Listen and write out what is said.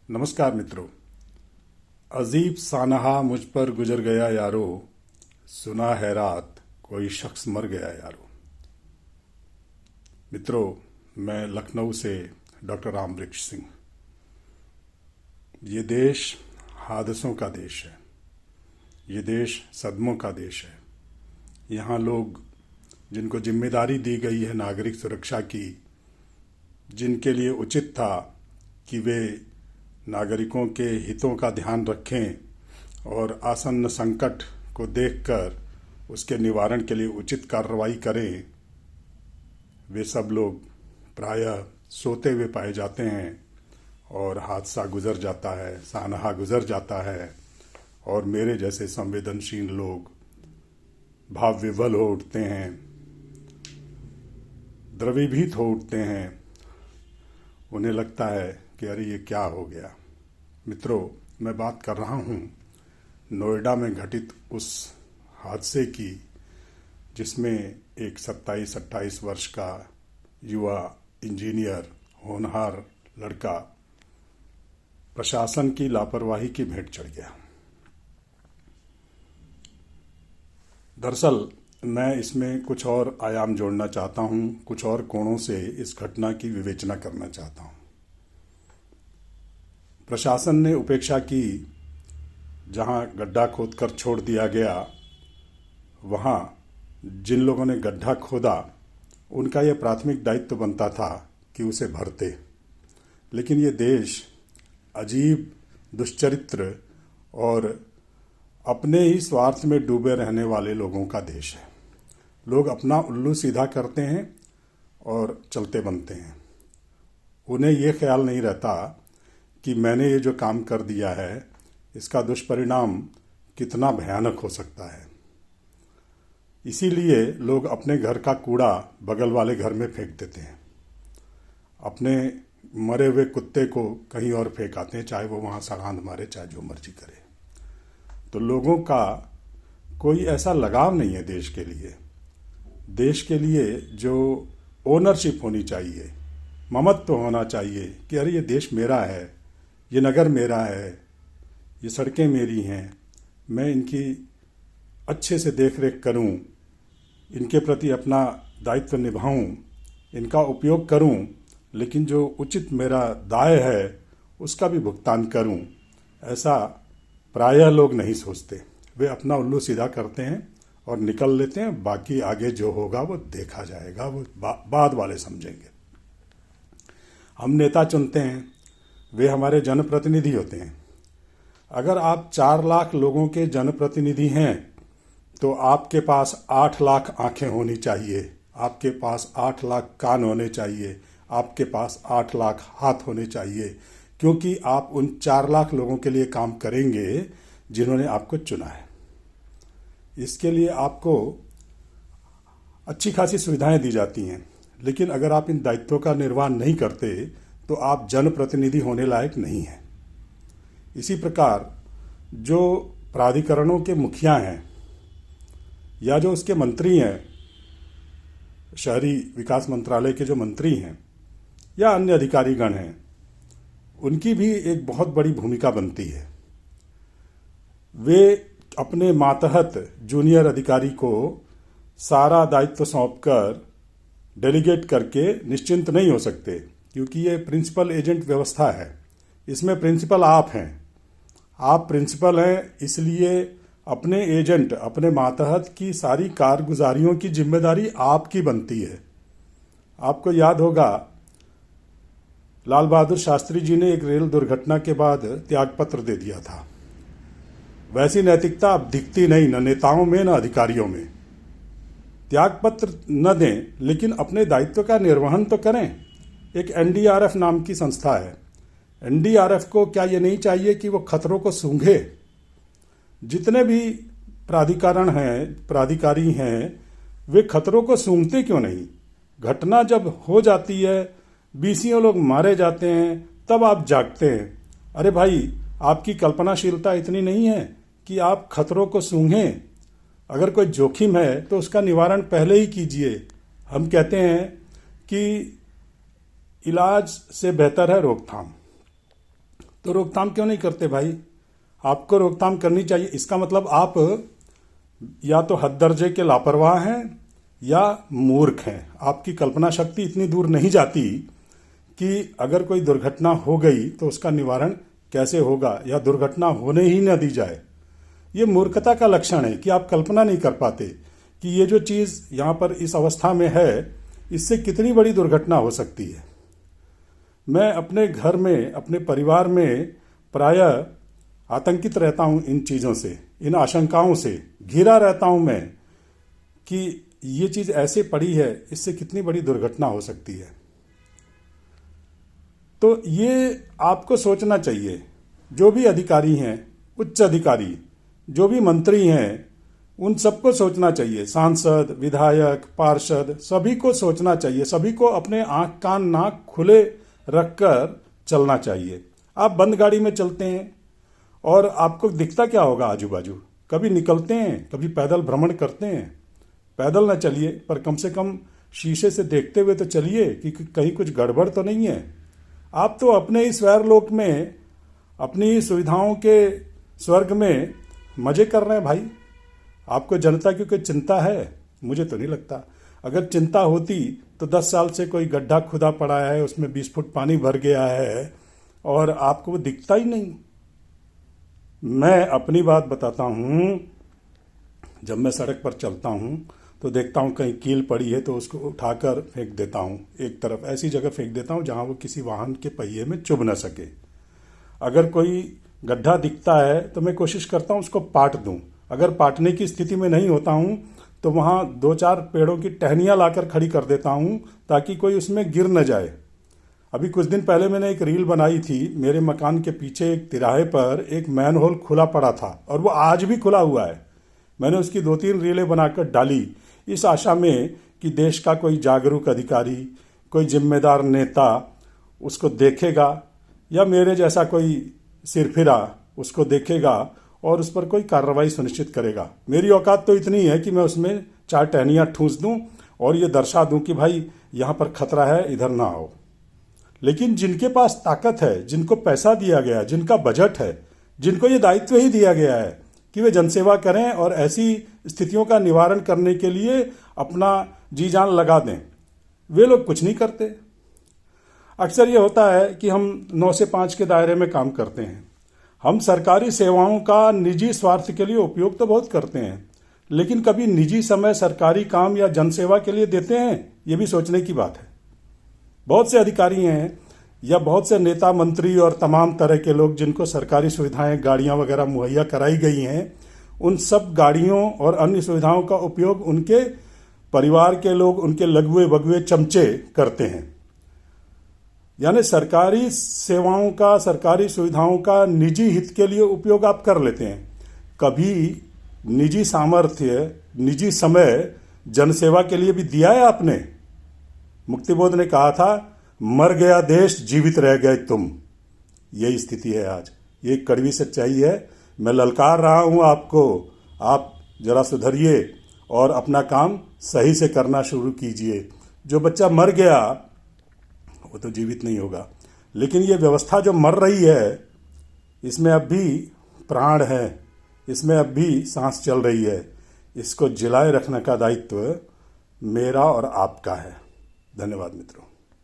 नमस्कार मित्रों। अजीब सानहा मुझ पर गुजर गया यारो, सुना है रात कोई शख्स मर गया यारो। मित्रों, मैं लखनऊ से डॉक्टर रामवृक्ष सिंह। ये देश हादसों का देश है, ये देश सदमों का देश है। यहाँ लोग जिनको जिम्मेदारी दी गई है नागरिक सुरक्षा की, जिनके लिए उचित था कि वे नागरिकों के हितों का ध्यान रखें और आसन्न संकट को देखकर उसके निवारण के लिए उचित कार्रवाई करें, वे सब लोग प्रायः सोते हुए पाए जाते हैं और हादसा गुजर जाता है, सानहा गुजर जाता है और मेरे जैसे संवेदनशील लोग भाव विह्वल हो उठते हैं, द्रवीभूत हो उठते हैं। उन्हें लगता है कि अरे ये क्या हो गया। मित्रों, मैं बात कर रहा हूँ नोएडा में घटित उस हादसे की जिसमें एक 27-28 वर्ष का युवा इंजीनियर, होनहार लड़का प्रशासन की लापरवाही की भेंट चढ़ गया। दरअसल मैं इसमें कुछ और आयाम जोड़ना चाहता हूँ, कुछ और कोणों से इस घटना की विवेचना करना चाहता हूँ। प्रशासन ने उपेक्षा की, जहाँ गड्ढा खोदकर छोड़ दिया गया, वहाँ जिन लोगों ने गड्ढा खोदा उनका यह प्राथमिक दायित्व बनता था कि उसे भरते। लेकिन ये देश अजीब दुष्चरित्र और अपने ही स्वार्थ में डूबे रहने वाले लोगों का देश है। लोग अपना उल्लू सीधा करते हैं और चलते बनते हैं। उन्हें ये ख्याल नहीं रहता कि मैंने ये जो काम कर दिया है इसका दुष्परिणाम कितना भयानक हो सकता है। इसीलिए लोग अपने घर का कूड़ा बगल वाले घर में फेंक देते हैं, अपने मरे हुए कुत्ते को कहीं और फेंक आते हैं, चाहे वो वहाँ सड़ांध मारे, चाहे जो मर्जी करे। तो लोगों का कोई ऐसा लगाव नहीं है देश के लिए। देश के लिए जो ओनरशिप होनी चाहिए, ममत्व होना चाहिए कि अरे ये देश मेरा है, ये नगर मेरा है, ये सड़कें मेरी हैं, मैं इनकी अच्छे से देख रेख करूँ, इनके प्रति अपना दायित्व निभाऊँ, इनका उपयोग करूँ, लेकिन जो उचित मेरा दाय है उसका भी भुगतान करूँ। ऐसा प्रायः लोग नहीं सोचते। वे अपना उल्लू सीधा करते हैं और निकल लेते हैं। बाकी आगे जो होगा वो देखा जाएगा, वो बाद वाले समझेंगे। हम नेता चुनते हैं, वे हमारे जनप्रतिनिधि होते हैं। अगर आप 4 लाख लोगों के जनप्रतिनिधि हैं तो आपके पास 8 लाख आंखें होनी चाहिए, आपके पास 8 लाख कान होने चाहिए, आपके पास 8 लाख हाथ होने चाहिए, क्योंकि आप उन 4 लाख लोगों के लिए काम करेंगे जिन्होंने आपको चुना है। इसके लिए आपको अच्छी खासी सुविधाएं दी जाती हैं, लेकिन अगर आप इन दायित्वों का निर्वहन नहीं करते तो आप जनप्रतिनिधि होने लायक नहीं हैं। इसी प्रकार जो प्राधिकरणों के मुखिया हैं या जो उसके मंत्री हैं, शहरी विकास मंत्रालय के जो मंत्री हैं या अन्य अधिकारीगण हैं, उनकी भी एक बहुत बड़ी भूमिका बनती है। वे अपने मातहत जूनियर अधिकारी को सारा दायित्व सौंपकर डेलीगेट करके निश्चिंत नहीं हो सकते, क्योंकि ये प्रिंसिपल एजेंट व्यवस्था है। इसमें प्रिंसिपल आप हैं, आप प्रिंसिपल हैं, इसलिए अपने एजेंट, अपने मातहत की सारी कारगुजारियों की जिम्मेदारी आपकी बनती है। आपको याद होगा लाल बहादुर शास्त्री जी ने एक रेल दुर्घटना के बाद त्यागपत्र दे दिया था। वैसी नैतिकता अब दिखती नहीं, न नेताओं में न अधिकारियों में। त्यागपत्र न दें, लेकिन अपने दायित्व का निर्वहन तो करें। एक एनडीआरएफ नाम की संस्था है। एनडीआरएफ को क्या ये नहीं चाहिए कि वो खतरों को सूंघे? जितने भी प्राधिकरण हैं, प्राधिकारी हैं, वे खतरों को सूंघते क्यों नहीं? घटना जब हो जाती है, बीसियों लोग मारे जाते हैं, तब आप जागते हैं। अरे भाई, आपकी कल्पनाशीलता इतनी नहीं है कि आप खतरों को सूंघें। अगर कोई जोखिम है तो उसका निवारण पहले ही कीजिए। हम कहते हैं कि इलाज से बेहतर है रोकथाम। तो रोकथाम क्यों नहीं करते भाई? आपको रोकथाम करनी चाहिए। इसका मतलब आप या तो हद दर्जे के लापरवाह हैं या मूर्ख हैं। आपकी कल्पना शक्ति इतनी दूर नहीं जाती कि अगर कोई दुर्घटना हो गई तो उसका निवारण कैसे होगा या दुर्घटना होने ही न दी जाए। ये मूर्खता का लक्षण है कि आप कल्पना नहीं कर पाते कि ये जो चीज़ यहाँ पर इस अवस्था में है, इससे कितनी बड़ी दुर्घटना हो सकती है। मैं अपने घर में, अपने परिवार में प्रायः आतंकित रहता हूँ इन चीज़ों से, इन आशंकाओं से घिरा रहता हूँ मैं कि ये चीज़ ऐसे पड़ी है, इससे कितनी बड़ी दुर्घटना हो सकती है। तो ये आपको सोचना चाहिए। जो भी अधिकारी हैं, उच्च अधिकारी, जो भी मंत्री हैं, उन सबको सोचना चाहिए। सांसद, विधायक, पार्षद, सभी को सोचना चाहिए। सभी को अपने आंख कान नाक खुले रखकर चलना चाहिए। आप बंद गाड़ी में चलते हैं और आपको दिखता क्या होगा आजू बाजू? कभी निकलते हैं, कभी पैदल भ्रमण करते हैं। पैदल ना चलिए, पर कम से कम शीशे से देखते हुए तो चलिए कि कहीं कुछ गड़बड़ तो नहीं है। आप तो अपने इस स्वैरलोक में, अपनी सुविधाओं के स्वर्ग में मजे कर रहे हैं भाई। आपको जनता की कोई चिंता है? मुझे तो नहीं लगता। अगर चिंता होती तो 10 साल से कोई गड्ढा खुदा पड़ा है, उसमें 20 फुट पानी भर गया है और आपको वो दिखता ही नहीं। मैं अपनी बात बताता हूँ। जब मैं सड़क पर चलता हूँ तो देखता हूँ कहीं कील पड़ी है तो उसको उठाकर फेंक देता हूँ एक तरफ, ऐसी जगह फेंक देता हूँ जहाँ वो किसी वाहन के पहिए में चुभ न सके। अगर कोई गड्ढा दिखता है तो मैं कोशिश करता हूँ उसको पाट दूँ। अगर पाटने की स्थिति में नहीं होता हूँ तो वहाँ 2-4 पेड़ों की टहनियाँ लाकर खड़ी कर देता हूँ ताकि कोई उसमें गिर न जाए। अभी कुछ दिन पहले मैंने एक रील बनाई थी। मेरे मकान के पीछे एक तिराहे पर एक मैन होल खुला पड़ा था और वो आज भी खुला हुआ है। मैंने उसकी 2-3 रीलें बनाकर डाली इस आशा में कि देश का कोई जागरूक अधिकारी, कोई जिम्मेदार नेता उसको देखेगा या मेरे जैसा कोई सिरफिरा उसको देखेगा और उस पर कोई कार्रवाई सुनिश्चित करेगा। मेरी औकात तो इतनी है कि मैं उसमें 4 टहनियाँ ठूंस दूं और ये दर्शा दूं कि भाई यहाँ पर खतरा है, इधर ना आओ। लेकिन जिनके पास ताकत है, जिनको पैसा दिया गया, जिनका बजट है, जिनको ये दायित्व ही दिया गया है कि वे जनसेवा करें और ऐसी स्थितियों का निवारण करने के लिए अपना जी जान लगा दें, वे लोग कुछ नहीं करते। अक्सर ये होता है कि हम 9 से 5 के दायरे में काम करते हैं। हम सरकारी सेवाओं का निजी स्वार्थ के लिए उपयोग तो बहुत करते हैं, लेकिन कभी निजी समय सरकारी काम या जनसेवा के लिए देते हैं, ये भी सोचने की बात है। बहुत से अधिकारी हैं या बहुत से नेता, मंत्री और तमाम तरह के लोग जिनको सरकारी सुविधाएं, गाड़ियां वगैरह मुहैया कराई गई हैं, उन सब गाड़ियों और अन्य सुविधाओं का उपयोग उनके परिवार के लोग, उनके लघुए बगुए चमचे करते हैं। यानी सरकारी सेवाओं का, सरकारी सुविधाओं का निजी हित के लिए उपयोग आप कर लेते हैं। कभी निजी सामर्थ्य, निजी समय जनसेवा के लिए भी दिया है आपने? मुक्तिबोध ने कहा था, मर गया देश, जीवित रह गए तुम। यही स्थिति है आज। ये कड़वी सच्चाई है। मैं ललकार रहा हूं आपको, आप जरा सुधरिए और अपना काम सही से करना शुरू कीजिए। जो बच्चा मर गया वो तो जीवित नहीं होगा, लेकिन ये व्यवस्था जो मर रही है, इसमें अब भी प्राण है, इसमें अब भी सांस चल रही है। इसको जिलाए रखने का दायित्व मेरा और आपका है। धन्यवाद मित्रों।